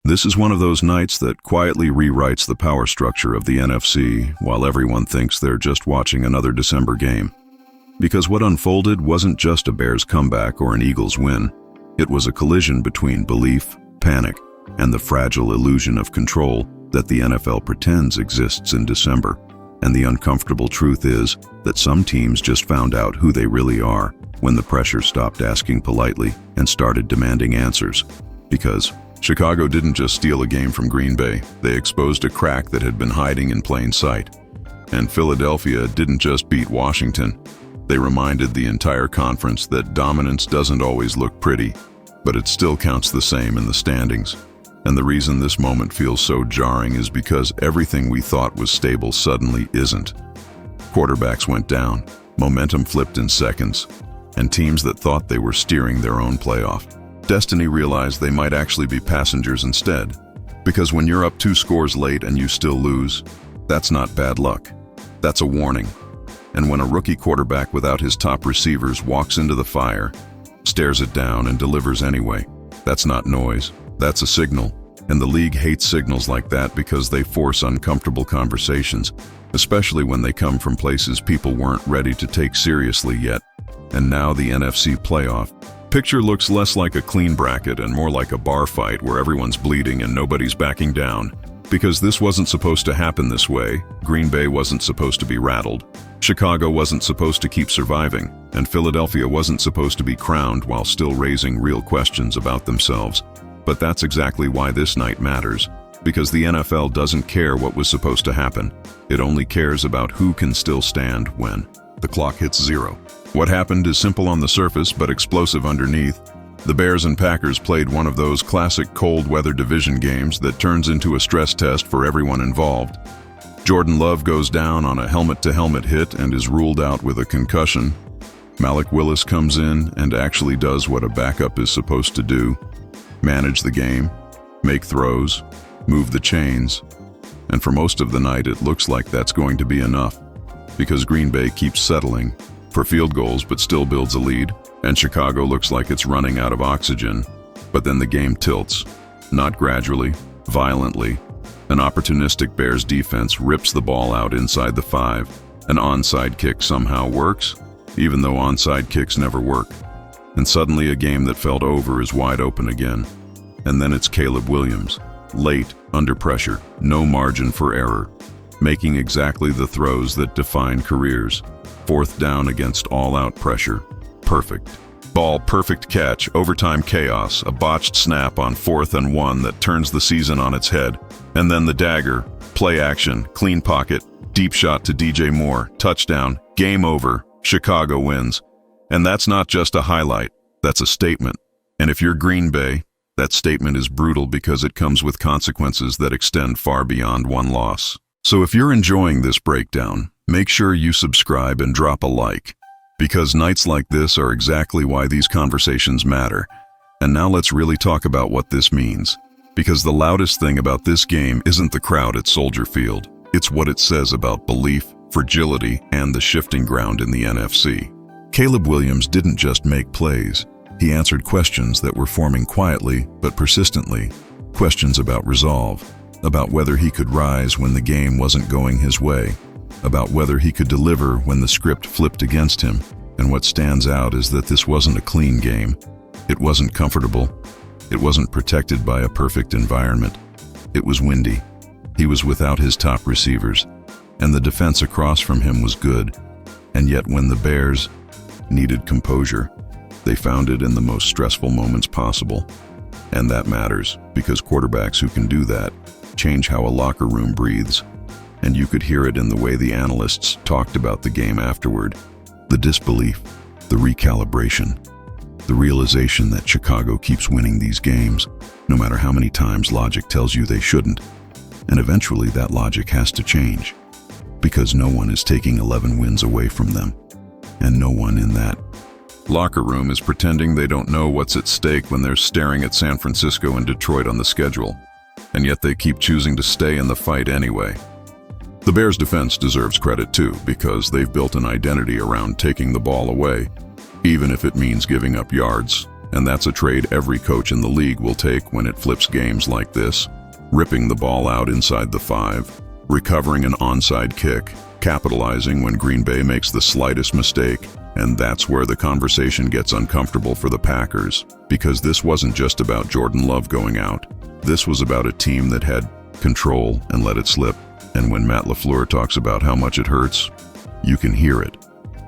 This is one of those nights that quietly rewrites the power structure of the NFC while everyone thinks they're just watching another December game. Because what unfolded wasn't just a Bears comeback or an Eagles win. It was a collision between belief, panic, and the fragile illusion of control that the NFL pretends exists in December. And the uncomfortable truth is that some teams just found out who they really are when the pressure stopped asking politely and started demanding answers. Because Chicago didn't just steal a game from Green Bay, they exposed a crack that had been hiding in plain sight. And Philadelphia didn't just beat Washington, they reminded the entire conference that dominance doesn't always look pretty, but it still counts the same in the standings. And the reason this moment feels so jarring is because everything we thought was stable suddenly isn't. Quarterbacks went down, momentum flipped in seconds, and teams that thought they were steering their own playoff destiny realized they might actually be passengers instead. Because when you're up 2 scores late and you still lose, that's not bad luck. That's a warning. And when a rookie quarterback without his top receivers walks into the fire, stares it down and delivers anyway, that's not noise, that's a signal. And the league hates signals like that because they force uncomfortable conversations, especially when they come from places people weren't ready to take seriously yet. And now the NFC Playoff picture looks less like a clean bracket and more like a bar fight where everyone's bleeding and nobody's backing down. Because this wasn't supposed to happen this way. Green Bay wasn't supposed to be rattled. Chicago wasn't supposed to keep surviving, and Philadelphia wasn't supposed to be crowned while still raising real questions about themselves. But that's exactly why this night matters, because the NFL doesn't care what was supposed to happen. It only cares about who can still stand when the clock hits 0. What happened is simple on the surface but explosive underneath. The Bears and Packers played one of those classic cold weather division games that turns into a stress test for everyone involved. Jordan Love goes down on a helmet-to-helmet hit and is ruled out with a concussion. Malik Willis comes in and actually does what a backup is supposed to do: manage the game, make throws, move the chains. And for most of the night it looks like that's going to be enough, because Green Bay keeps settling for field goals but still builds a lead, and Chicago looks like it's running out of oxygen. But then the game tilts, not gradually, violently. An opportunistic Bears defense rips the ball out inside the 5. An onside kick somehow works, even though onside kicks never work. And suddenly a game that felt over is wide open again. And then it's Caleb Williams, late, under pressure, no margin for error, making exactly the throws that define careers. 4th down against all-out pressure. Perfect. Ball, perfect catch, overtime chaos, a botched snap on 4th and 1 that turns the season on its head. And then the dagger, play action, clean pocket, deep shot to DJ Moore, touchdown, game over, Chicago wins. And that's not just a highlight, that's a statement. And if you're Green Bay, that statement is brutal because it comes with consequences that extend far beyond one loss. So if you're enjoying this breakdown, make sure you subscribe and drop a like. Because nights like this are exactly why these conversations matter. And now let's really talk about what this means. Because the loudest thing about this game isn't the crowd at Soldier Field. It's what it says about belief, fragility, and the shifting ground in the NFC. Caleb Williams didn't just make plays. He answered questions that were forming quietly but persistently. Questions about resolve, about whether he could rise when the game wasn't going his way, about whether he could deliver when the script flipped against him. And what stands out is that this wasn't a clean game. It wasn't comfortable. It wasn't protected by a perfect environment. It was windy. He was without his top receivers, and the defense across from him was good. And yet when the Bears needed composure, they found it in the most stressful moments possible. And that matters, because quarterbacks who can do that change how a locker room breathes. And you could hear it in the way the analysts talked about the game afterward. The disbelief, the recalibration, the realization that Chicago keeps winning these games, no matter how many times logic tells you they shouldn't. And eventually that logic has to change, because no one is taking 11 wins away from them. And no one in that locker room is pretending they don't know what's at stake when they're staring at San Francisco and Detroit on the schedule. And yet they keep choosing to stay in the fight anyway. The Bears' defense deserves credit too, because they've built an identity around taking the ball away, even if it means giving up yards. And that's a trade every coach in the league will take when it flips games like this. Ripping the ball out inside the 5, recovering an onside kick, capitalizing when Green Bay makes the slightest mistake. And that's where the conversation gets uncomfortable for the Packers, because this wasn't just about Jordan Love going out. This was about a team that had control and let it slip. And when Matt LaFleur talks about how much it hurts, you can hear it,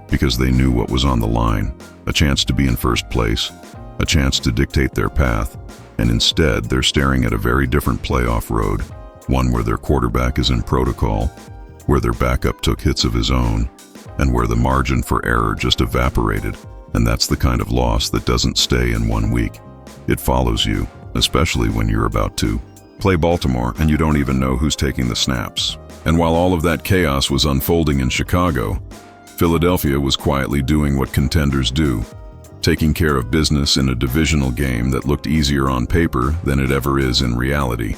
because they knew what was on the line. A chance to be in first place, a chance to dictate their path, and instead they're staring at a very different playoff road, one where their quarterback is in protocol, where their backup took hits of his own, and where the margin for error just evaporated. And that's the kind of loss that doesn't stay in 1 week. It follows you, especially when you're about to play Baltimore and you don't even know who's taking the snaps. And while all of that chaos was unfolding in Chicago, Philadelphia was quietly doing what contenders do, taking care of business in a divisional game that looked easier on paper than it ever is in reality.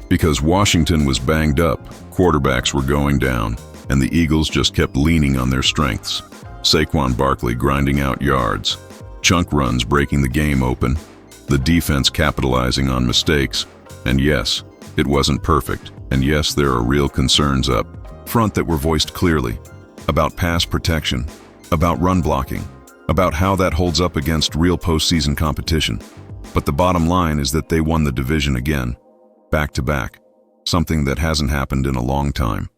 Because Washington was banged up, quarterbacks were going down, and the Eagles just kept leaning on their strengths. Saquon Barkley grinding out yards, chunk runs breaking the game open, the defense capitalizing on mistakes. And yes, it wasn't perfect. And yes, there are real concerns up front that were voiced clearly about pass protection, about run blocking, about how that holds up against real postseason competition. But the bottom line is that they won the division again, back to back, something that hasn't happened in a long time.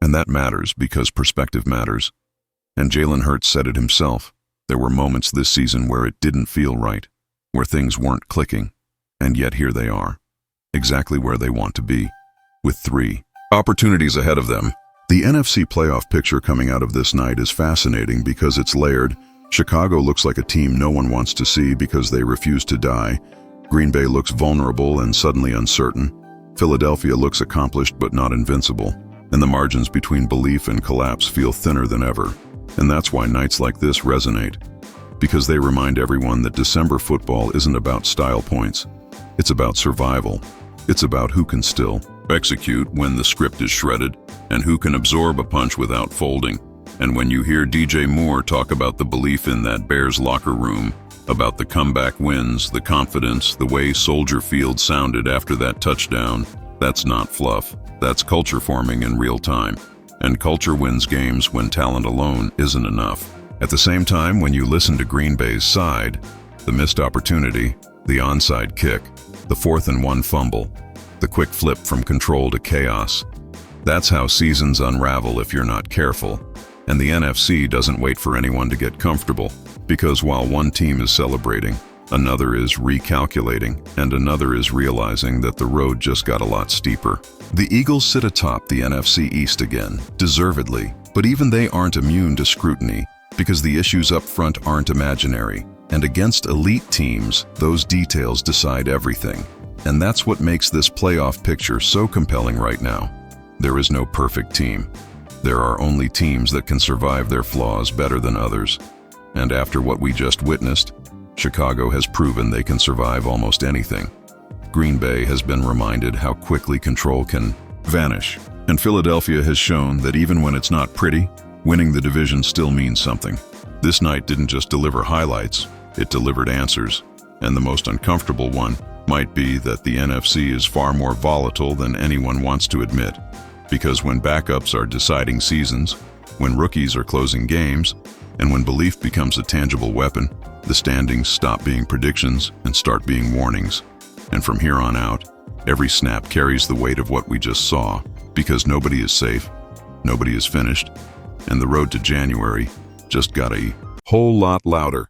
And that matters because perspective matters. And Jalen Hurts said it himself. There were moments this season where it didn't feel right, where things weren't clicking, and yet here they are, exactly where they want to be, with 3 opportunities ahead of them. The NFC playoff picture coming out of this night is fascinating because it's layered. Chicago looks like a team no one wants to see because they refuse to die. Green Bay looks vulnerable and suddenly uncertain. Philadelphia looks accomplished but not invincible. And the margins between belief and collapse feel thinner than ever. And that's why nights like this resonate, because they remind everyone that December football isn't about style points. It's about survival. It's about who can still execute when the script is shredded, and who can absorb a punch without folding. And when you hear DJ Moore talk about the belief in that Bears locker room, about the comeback wins, the confidence, the way Soldier Field sounded after that touchdown, that's not fluff. That's culture forming in real time. And culture wins games when talent alone isn't enough. At the same time, when you listen to Green Bay's side, the missed opportunity, the onside kick, the 4th and 1 fumble, the quick flip from control to chaos, that's how seasons unravel if you're not careful. And the NFC doesn't wait for anyone to get comfortable, because while one team is celebrating, another is recalculating, and another is realizing that the road just got a lot steeper. The Eagles sit atop the NFC East again, deservedly, but even they aren't immune to scrutiny, because the issues up front aren't imaginary. And against elite teams, those details decide everything. And that's what makes this playoff picture so compelling right now. There is no perfect team. There are only teams that can survive their flaws better than others. And after what we just witnessed, Chicago has proven they can survive almost anything. Green Bay has been reminded how quickly control can vanish. And Philadelphia has shown that even when it's not pretty, winning the division still means something. This night didn't just deliver highlights, it delivered answers. And the most uncomfortable one might be that the NFC is far more volatile than anyone wants to admit. Because when backups are deciding seasons, when rookies are closing games, and when belief becomes a tangible weapon, the standings stop being predictions and start being warnings. And from here on out, every snap carries the weight of what we just saw, because nobody is safe, nobody is finished, and the road to January just got a whole lot louder.